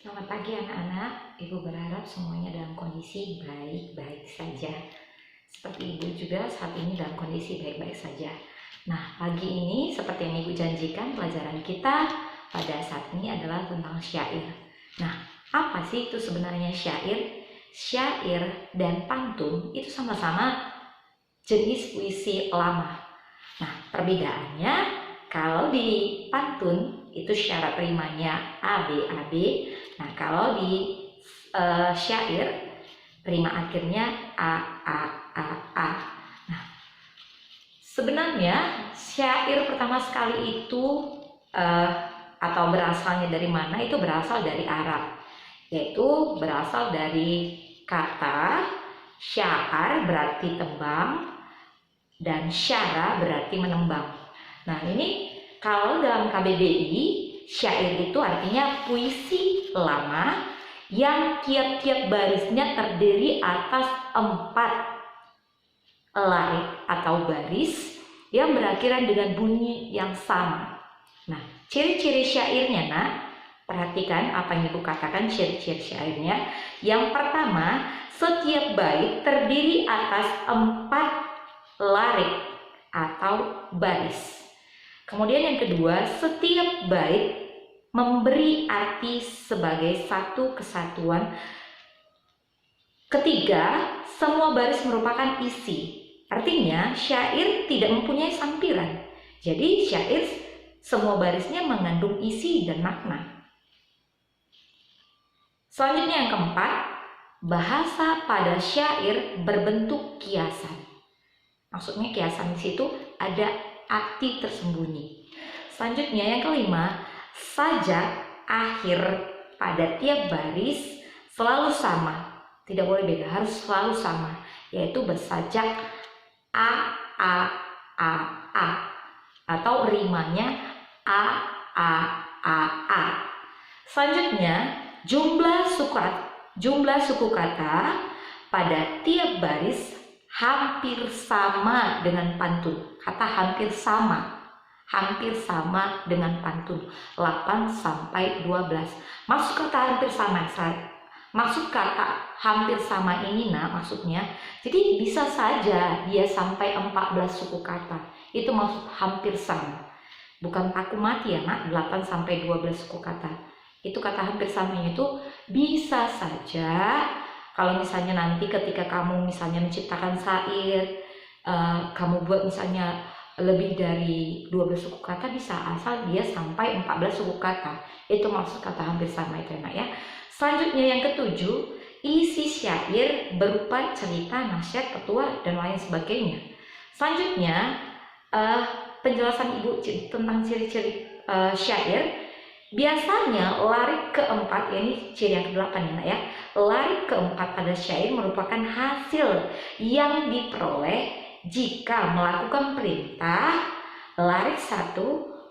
Selamat pagi anak-anak, Ibu berharap semuanya dalam kondisi baik-baik saja. Seperti Ibu juga saat ini dalam kondisi baik-baik saja. Nah, pagi ini seperti yang Ibu janjikan, pelajaran kita pada saat ini adalah tentang syair. Nah, apa sih itu sebenarnya syair? Syair dan pantun itu sama-sama jenis puisi lama. Nah, perbedaannya kalau di pantun itu syarat rimanya A, B, A, B. Nah, kalau di syair rima akhirnya A, A, A, A. Nah, sebenarnya syair pertama sekali itu atau berasalnya dari mana? Itu berasal dari Arab, yaitu berasal dari kata syaar berarti tembang dan syara berarti menembang. Nah, ini kalau dalam KBBI, syair itu artinya puisi lama yang tiap-tiap barisnya terdiri atas 4 larik atau baris yang berakhiran dengan bunyi yang sama. Nah, ciri-ciri syairnya, nak, perhatikan apa yang Ibu katakan ciri-ciri syairnya. Yang pertama, setiap bait terdiri atas 4 larik atau baris. Kemudian yang kedua, setiap bait memberi arti sebagai satu kesatuan. Ketiga, semua baris merupakan isi. Artinya, syair tidak mempunyai sampiran. Jadi, syair semua barisnya mengandung isi dan makna. Selanjutnya yang keempat, bahasa pada syair berbentuk kiasan. Maksudnya kiasan di situ ada arti tersembunyi. Selanjutnya yang kelima, sajak akhir pada tiap baris selalu sama. Tidak boleh beda, harus selalu sama, yaitu bersajak A, A, A, A. Atau rimanya A, A, A, A. Selanjutnya, jumlah suku kata pada tiap baris hampir sama dengan pantun. Kata hampir sama dengan pantun. 8 sampai 12. Maksud kata hampir sama ini, nah, maksudnya jadi bisa saja dia sampai 14 suku kata. Itu maksud hampir sama. Bukan paku mati ya, nak, 8 sampai 12 suku kata. Itu kata hampir sama itu bisa saja. Kalau misalnya nanti ketika kamu misalnya menciptakan syair, kamu buat misalnya lebih dari 12 suku kata, bisa asal dia sampai 14 suku kata. Itu maksud kata hampir sama itu, enak ya. Selanjutnya yang ketujuh, isi syair berupa cerita, nasihat, petua, dan lain sebagainya. Selanjutnya, penjelasan Ibu tentang ciri-ciri syair. Biasanya larik keempat, ini ciri yang ke-8 ya, nak ya. Larik keempat pada syair merupakan hasil yang diperoleh jika melakukan perintah larik 1,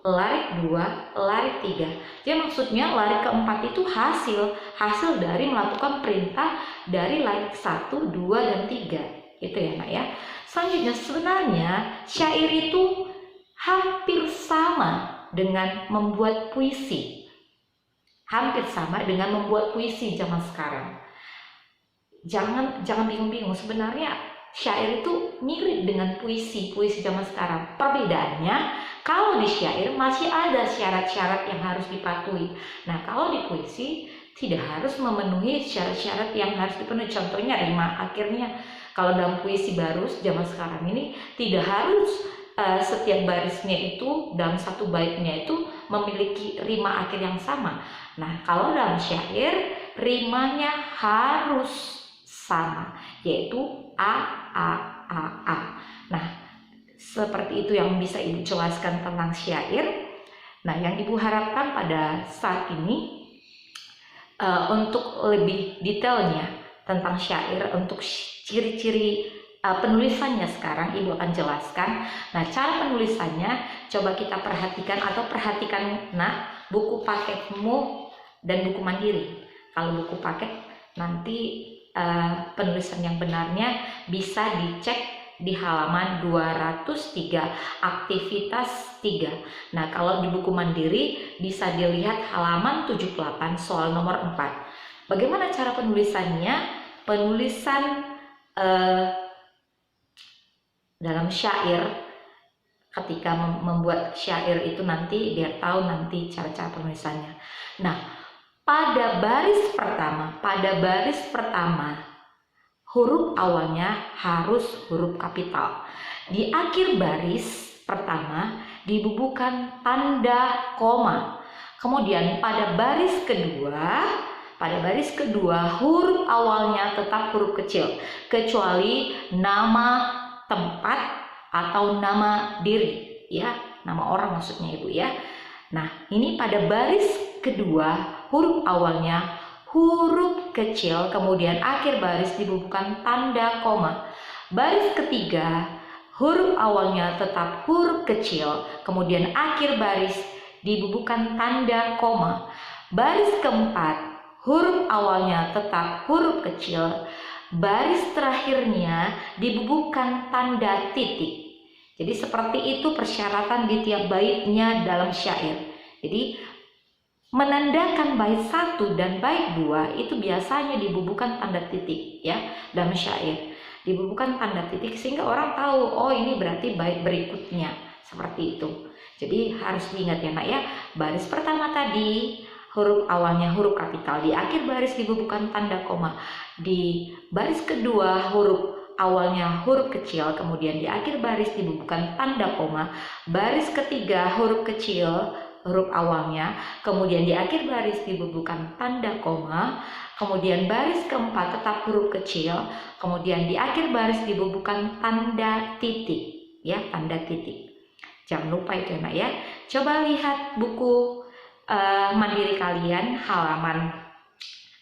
larik 2, larik 3. Jadi maksudnya larik keempat itu hasil dari melakukan perintah dari larik 1, 2, dan 3. Itu ya, nak ya. Selanjutnya, sebenarnya syair itu hampir sama dengan membuat puisi. Hampir sama dengan membuat puisi zaman sekarang. Jangan bingung-bingung, sebenarnya syair itu mirip dengan puisi zaman sekarang. Perbedaannya, kalau di syair masih ada syarat-syarat yang harus dipatuhi. Nah, kalau di puisi tidak harus memenuhi syarat-syarat yang harus dipenuhi. Contohnya rima akhirnya. Kalau dalam puisi baru zaman sekarang ini tidak harus setiap barisnya itu dalam satu baitnya itu memiliki rima akhir yang sama. Nah, kalau dalam syair rimanya harus sama, yaitu A, A, A, A. Nah, seperti itu yang bisa Ibu jelaskan tentang syair. Nah, yang Ibu harapkan pada saat ini untuk lebih detailnya tentang syair, untuk ciri-ciri penulisannya sekarang Ibu akan jelaskan. Nah, cara penulisannya coba kita perhatikan, atau perhatikan, nak, buku paketmu dan buku mandiri. Kalau buku paket nanti penulisan yang benarnya bisa dicek di halaman 203, aktivitas 3. Nah, kalau di buku Mandiri bisa dilihat halaman 78, soal nomor 4. Bagaimana cara penulisannya? Penulisan dalam syair, ketika membuat syair itu nanti biar tahu nanti cara-cara penulisannya. Nah, pada baris pertama huruf awalnya harus huruf kapital. Di akhir baris pertama dibubuhkan tanda koma. Kemudian pada baris kedua huruf awalnya tetap huruf kecil, kecuali nama tempat atau nama diri, ya, nama orang maksudnya Ibu ya. Nah, ini pada baris kedua huruf awalnya huruf kecil, kemudian akhir baris dibubuhkan tanda koma. Baris ketiga huruf awalnya tetap huruf kecil, kemudian akhir baris dibubuhkan tanda koma. Baris keempat huruf awalnya tetap huruf kecil, baris terakhirnya dibubuhkan tanda titik. Jadi seperti itu persyaratan di tiap baitnya dalam syair. Jadi menandakan bait 1 dan bait 2 itu biasanya dibubuhkan tanda titik ya dalam syair. Dibubuhkan tanda titik sehingga orang tahu, oh ini berarti bait berikutnya, seperti itu. Jadi harus diingat ya Nak ya, baris pertama tadi huruf awalnya huruf kapital, di akhir baris dibubuhkan tanda koma. Di baris kedua huruf awalnya huruf kecil, kemudian di akhir baris dibubuhkan tanda koma. Baris ketiga huruf kecil huruf awalnya, kemudian di akhir baris dibubuhkan tanda koma. Kemudian baris keempat tetap huruf kecil, kemudian di akhir baris dibubuhkan tanda titik, ya, tanda titik. Jangan lupa itu ya Nak ya. Coba lihat buku Mandiri kalian halaman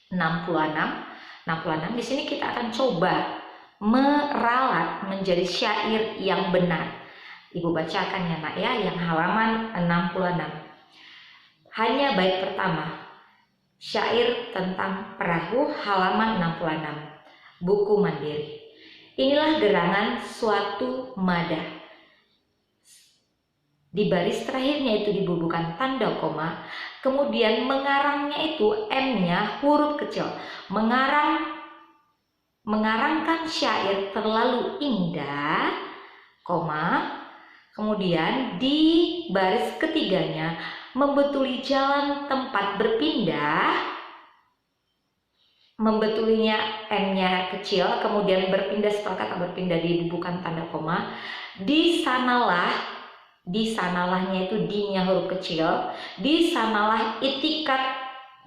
66. Di sini kita akan coba meralat menjadi syair yang benar. Ibu bacakan ya Nak ya, yang halaman 66. Hanya bait pertama, syair tentang perahu, halaman 66, buku Mandiri. Inilah gerangan suatu madah. Di baris terakhirnya itu dibubuhkan tanda koma, kemudian mengarangnya itu M-nya huruf kecil. Mengarangkan syair terlalu indah, koma. Kemudian di baris ketiganya membetuli jalan tempat berpindah, membetulinya M-nya kecil, kemudian berpindah, setelah kata berpindah dibubuhkan tanda koma. Di sanalahnya itu D-nya huruf kecil, di sanalah itikat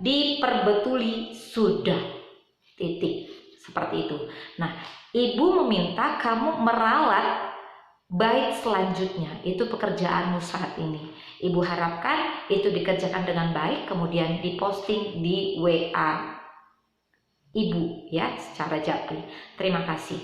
diperbetuli sudah, titik, seperti itu. Nah, Ibu meminta kamu meralat bait selanjutnya, itu pekerjaanmu saat ini. Ibu harapkan itu dikerjakan dengan baik, kemudian diposting di WA Ibu ya secara japri. Terima kasih.